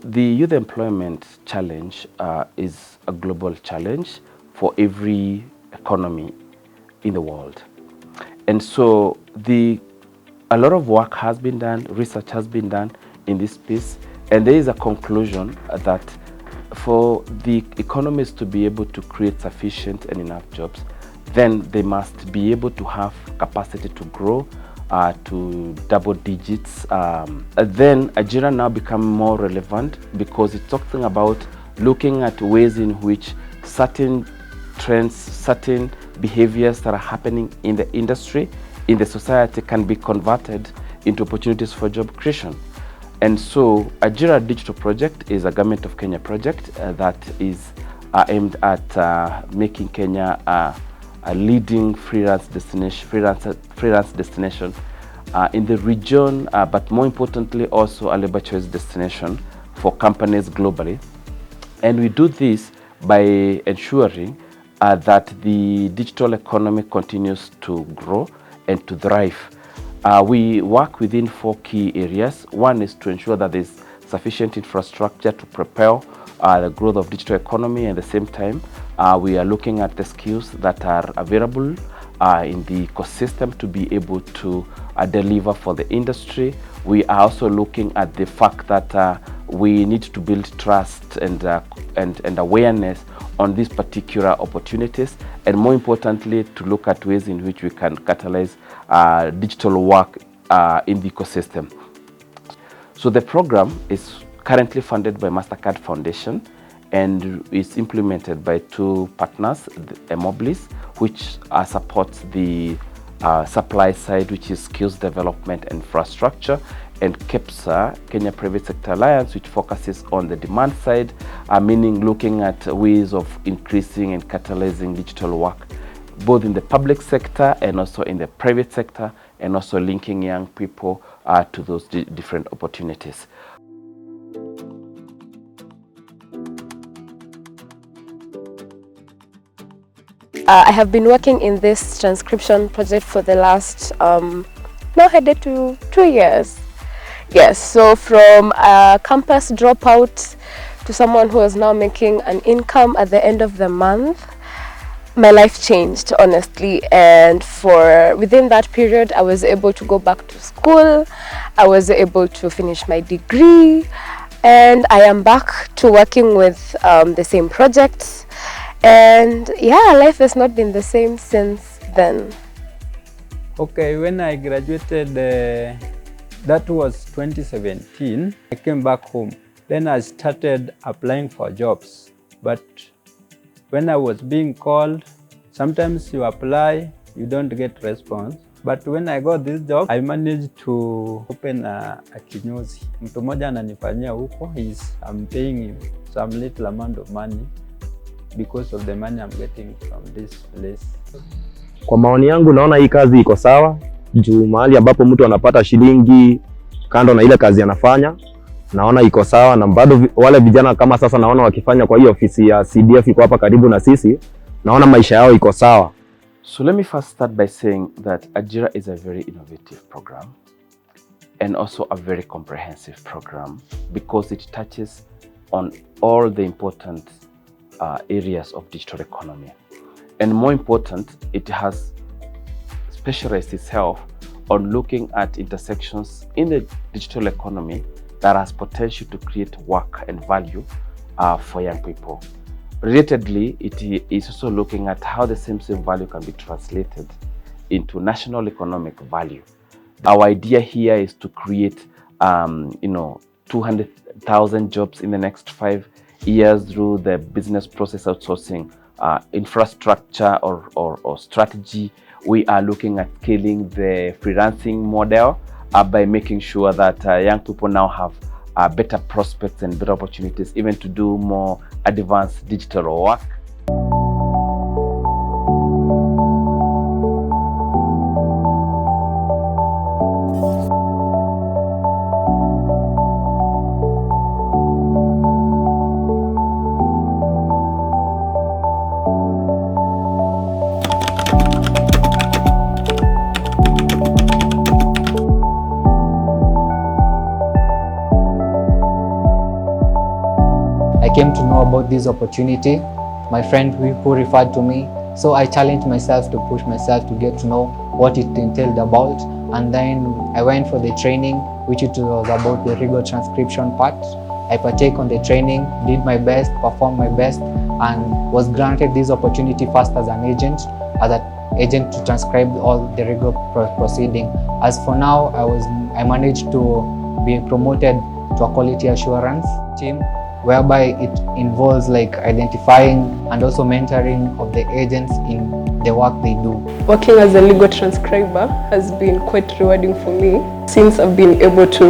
The youth employment challenge is a global challenge for every economy in the world. And so a lot of work has been done, research has been done in this space, and there is a conclusion that for the economies to be able to create sufficient and enough jobs, then they must be able to have capacity to grow to double digits. Then Ajira now become more relevant because it's talking about looking at ways in which certain trends, certain behaviors that are happening in the industry, in the society, can be converted into opportunities for job creation. And so Ajira Digital project is a Government of Kenya project that is aimed at making Kenya a leading freelance destination in the region, but more importantly also a labor choice destination for companies globally. And we do this by ensuring that the digital economy continues to grow and to thrive. We work within 4 key areas. One is to ensure that there's sufficient infrastructure to propel the growth of digital economy. At the same time, we are looking at the skills that are available in the ecosystem to be able to deliver for the industry. We are also looking at the fact that we need to build trust and awareness on these particular opportunities, and more importantly, to look at ways in which we can catalyze digital work in the ecosystem. So the program is currently funded by MasterCard Foundation and is implemented by 2 partners, Moblis, which supports the supply side, which is skills development and infrastructure, and KEPSA, Kenya Private Sector Alliance, which focuses on the demand side, meaning looking at ways of increasing and catalyzing digital work, both in the public sector and also in the private sector, and also linking young people to those different opportunities. I have been working in this transcription project for the last, now headed to 2 years. Yes, so from a campus dropout to someone who is now making an income at the end of the month, my life changed, honestly. And within that period, I was able to go back to school. I was able to finish my degree, and I am back to working with the same projects. And yeah, life has not been the same since then. Okay, when I graduated, that was 2017. I came back home. Then I started applying for jobs. But when I was being called, sometimes you apply, you don't get response. But when I got this job, I managed to open a kinyozi. Mtu mmoja ananifanyia huko, I'm paying him some little amount of money because of the money I'm getting from this place. Kwa maoni yangu naona hii kazi iko sawa, juu mahali ambapo mtu anapata shilingi kando na ile kazi anafanya, naona iko sawa. Na bado wale vijana kama sasa naona wakifanya kwa hiyo ofisi ya CDF iko hapa karibu na sisi, naona maisha yao iko sawa. So let me first start by saying that Ajira is a very innovative program and also a very comprehensive program because it touches on all the important areas of digital economy. And more important, it has specialized itself on looking at intersections in the digital economy that has potential to create work and value for young people. Relatedly, it is also looking at how the same value can be translated into national economic value. Our idea here is to create 200,000 jobs in the next 5 years through the business process outsourcing infrastructure or strategy, we are looking at scaling the freelancing model by making sure that young people now have better prospects and better opportunities even to do more advanced digital work. I came to know about this opportunity, my friend who referred to me, so I challenged myself to push myself to get to know what it entailed about, and then I went for the training, which it was about the legal transcription part. I partake on the training, did my best, performed my best, and was granted this opportunity first as an agent to transcribe all the legal proceeding. As for now, I managed to be promoted to a quality assurance team, whereby it involves like identifying and also mentoring of the agents in the work they do. Working as a legal transcriber has been quite rewarding for me, since I've been able to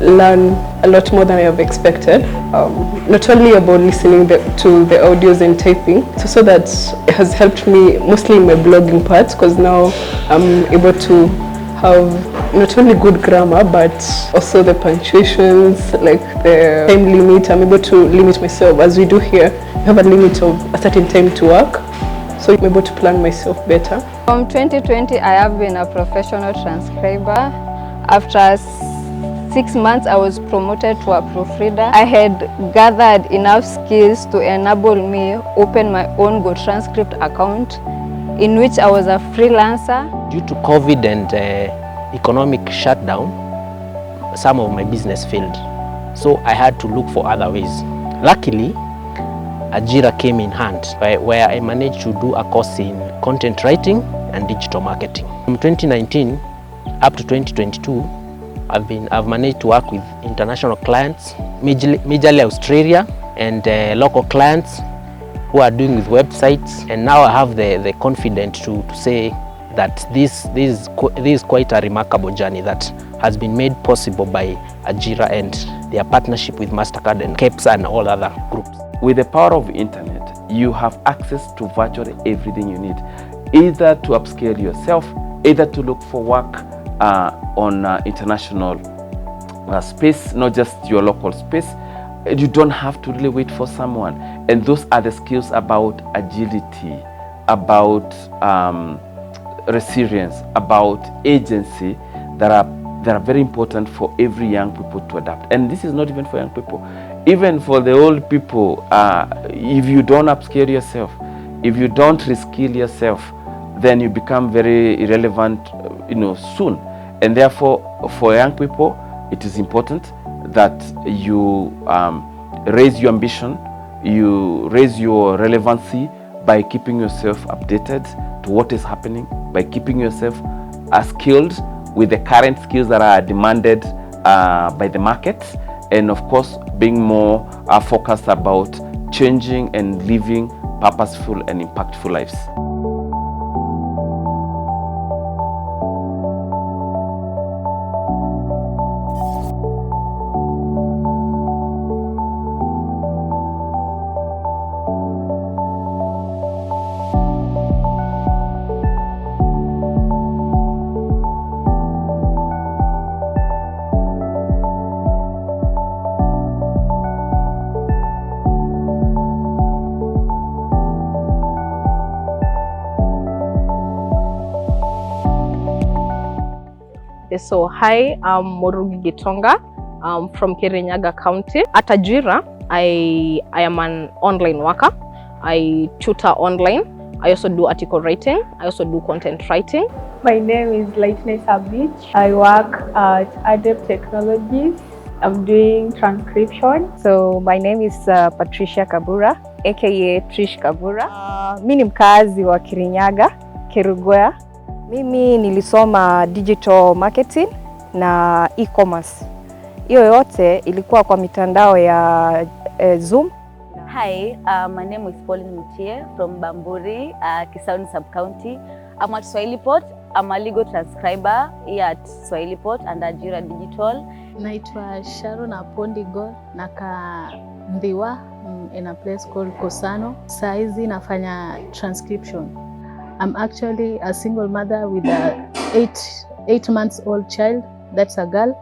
learn a lot more than I have expected. Not only about listening to the audios and typing, so that it has helped me mostly in my blogging part, because now I'm able to have not only good grammar but also the punctuations, like the time limit. I'm able to limit myself, as we do here. We have a limit of a certain time to work, so I'm able to plan myself better. From 2020, I have been a professional transcriber. After 6 months, I was promoted to a proofreader. I had gathered enough skills to enable me open my own Go Transcript account, in which I was a freelancer. Due to COVID and economic shutdown, some of my business failed. So I had to look for other ways. Luckily, Ajira came in hand, where I managed to do a course in content writing and digital marketing. From 2019 up to 2022, I've managed to work with international clients, majorly Australia, and local clients who are doing with websites. And now I have the confidence to say that this is quite a remarkable journey that has been made possible by Ajira and their partnership with MasterCard and KEPS and all other groups. With the power of the internet, you have access to virtually everything you need, either to upscale yourself, either to look for work on international space, not just your local space. You don't have to really wait for someone. And those are the skills about agility, about resilience, about agency that are very important for every young people to adapt. And this is not even for young people, even for the old people. If you don't upscale yourself, if you don't reskill yourself, then you become very irrelevant, soon. And therefore, for young people, it is important that you raise your ambition, you raise your relevancy by keeping yourself updated to what is happening, by keeping yourself skilled with the current skills that are demanded by the market, and of course being more focused about changing and living purposeful and impactful lives. So hi, I'm Morugi Gitonga. I'm from Kirinyaga County. At Ajira, I am an online worker. I tutor online. I also do article writing. I also do content writing. My name is Lightness Abich. I work at Adept Technologies. I'm doing transcription. So my name is Patricia Kabura, aka Trish Kabura. Mimi ni mkazi wa Kirinyaga, Kerugoya. Mimi nilisoma digital marketing na e-commerce. Hiyo yote ilikuwa kwa mitandao ya Zoom. Hi, my name is Pauline Mutie from Bamburi, Kisauni Sub-County. I'm at Swahili Port. I'm a legal transcriber here at Swahili Port and Ajira Digital. Naitwa Sharon Apondigo, naka Ndiwa in a place called Kosano. Saizi nafanya transcription. I'm actually a single mother with a 8 months old child. That's a girl.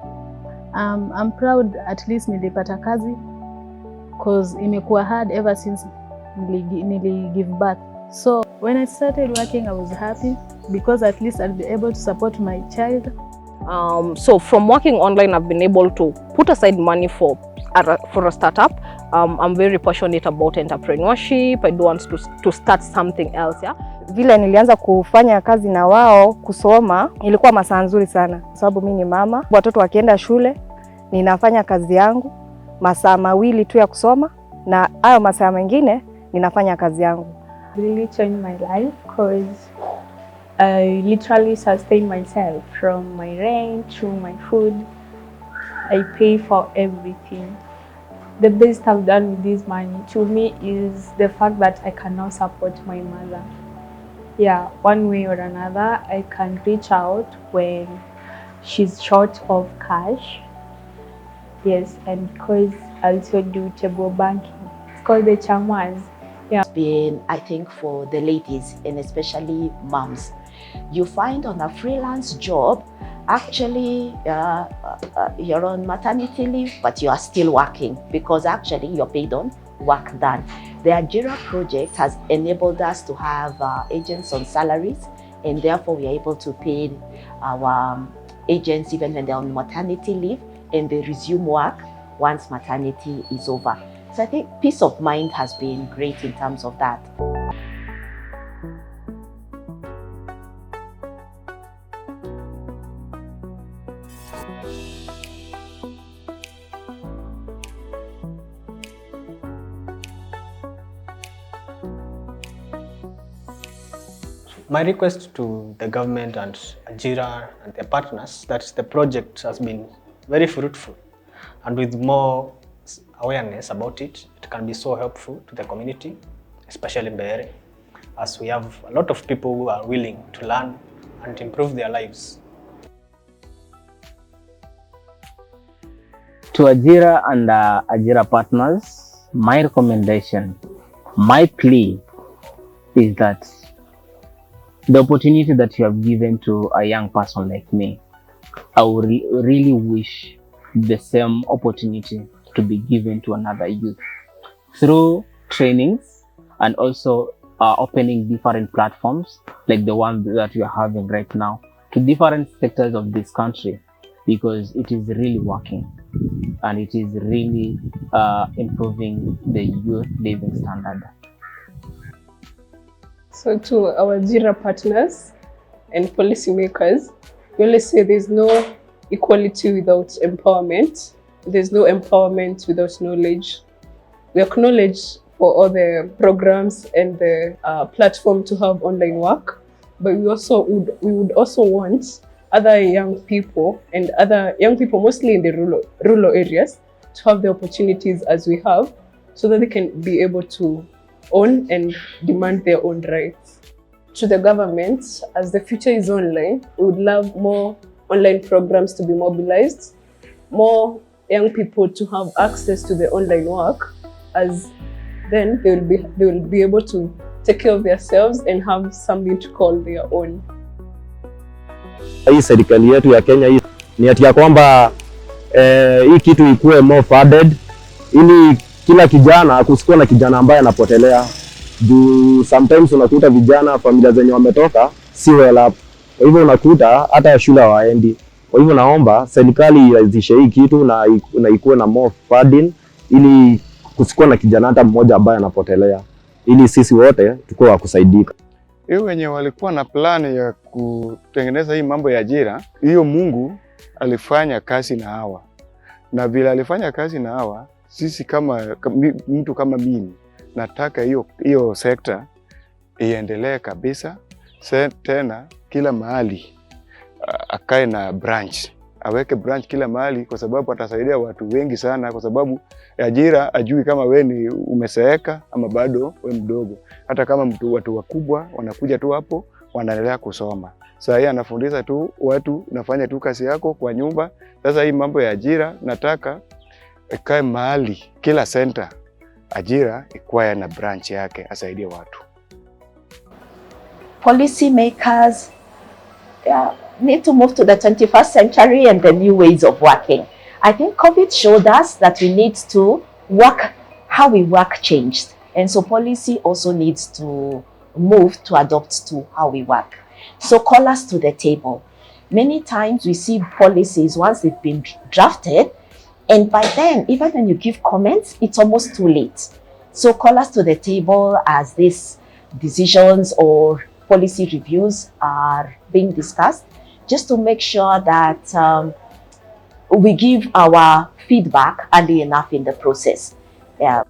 I'm proud at least nilipata kazi because imekuwa hard ever since nili give birth. So when I started working, I was happy because at least I'll be able to support my child. So from working online, I've been able to put aside money for a startup. I'm very passionate about entrepreneurship. I do want to start something else. Yeah. Vile nilianza kufanya kazi na wao kusoma, ilikuwa masaa nzuri sana kwa sababu mimi ni mama. Watoto wakienda shule, ninafanya kazi yangu masaa mawili tu ya kusoma na hayo masaa mengine ninafanya kazi yangu. Really changed my life because I literally sustain myself from my rent to my food. I pay for everything. The best I've done with this money to me is the fact that I can now support my mother. Yeah, one way or another, I can reach out when she's short of cash. Yes, and because I also do table banking. It's called the Chamas. Yeah. It's been, I think, for the ladies and especially moms. You find on a freelance job, actually you're on maternity leave, but you are still working because actually you're paid on work done. The Ajira project has enabled us to have agents on salaries, and therefore we are able to pay our agents even when they're on maternity leave and they resume work once maternity is over. So I think peace of mind has been great in terms of that. My request to the government and Ajira and their partners that the project has been very fruitful, and with more awareness about it, it can be so helpful to the community, especially Mbeere, as we have a lot of people who are willing to learn and improve their lives. To Ajira and Ajira partners, my recommendation, my plea is that the opportunity that you have given to a young person like me, I would really wish the same opportunity to be given to another youth through trainings and also opening different platforms like the one that we are having right now to different sectors of this country, because it is really working and it is really improving the youth living standard. So to our Ajira partners and policymakers, we always say there's no equality without empowerment. There's no empowerment without knowledge. We acknowledge for all the programs and the platform to have online work, but we would also want other young people and other young people, mostly in the rural areas, to have the opportunities as we have, so that they can be able to own and demand their own rights. To the government, as the future is online, we would love more online programs to be mobilized, more young people to have access to the online work, as then they will be able to take care of themselves and have something to call their own. Hii serikali yetu ya Kenya hii ni ati ya kwamba hii kitu ikuwe more funded ili kila kijana kusikuwa na kijana ambaye anapotelea. Juu sometimes unakuta vijana familia zenye wametoka si well up. Kwa hivyo unakuta hata shule hawaendi. Kwa hivyo naomba serikali ianzishe hii kitu na ikuwe na more funding ili kusikuwa na kijana hata mmoja ambaye anapotelea, ili sisi wote tukue wa kusaidika. Hiyo wenye walikuwa na plani ya kutengeneza hii mambo ya ajira, hiyo Mungu alifanya kazi na hawa. Na vile alifanya kazi na hawa, sisi kama mtu kama mimi nataka hiyo sekta iendelee kabisa. Tena kila mahali akae na branch aweke branch kila mahali, kwa sababu atasaidia watu wengi sana, kwa sababu ajira ajui kama we ni umeseeka ama bado we mdogo. Hata kama watu wakubwa wanakuja tu hapo wanaendelea kusoma. Sasa hii anafundisha tu watu, nafanya tu kazi yako kwa nyumba. Sasa hii mambo ya ajira nataka ikae mahali, kila center ajira ikuwa na branch yake, asaidie watu. Policy makers need to move to the 21st century and the new ways of working. I think COVID showed us that we need to work, how we work changed. And so policy also needs to move to adopt to how we work. So call us to the table. Many times we see policies once they've been drafted, and by then, even when you give comments, it's almost too late. So call us to the table as these decisions or policy reviews are being discussed, just to make sure that we give our feedback early enough in the process. Yeah.